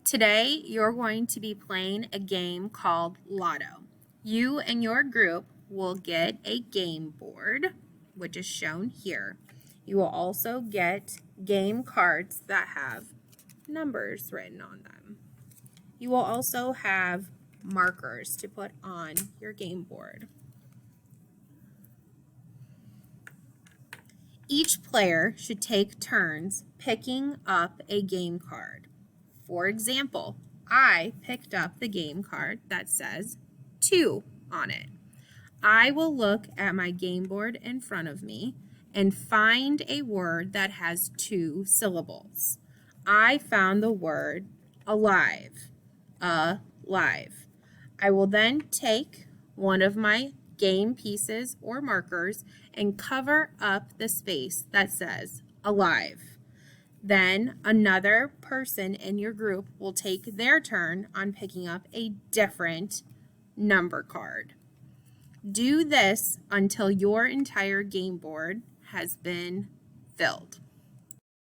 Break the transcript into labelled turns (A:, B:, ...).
A: Today, you're going to be playing a game called Lotto. You and your group will get a game board, which is shown here. You will also get game cards that have numbers written on them. You will also have markers to put on your game board. Each player should take turns picking up a game card. For example, I picked up the game card that says 2 on it. I will look at my game board in front of me and find a word that has 2 syllables. I found the word alive. Alive. I will then take one of my game pieces or markers and cover up the space that says alive. Then another person in your group will take their turn on picking up a different number card. Do this until your entire game board has been filled.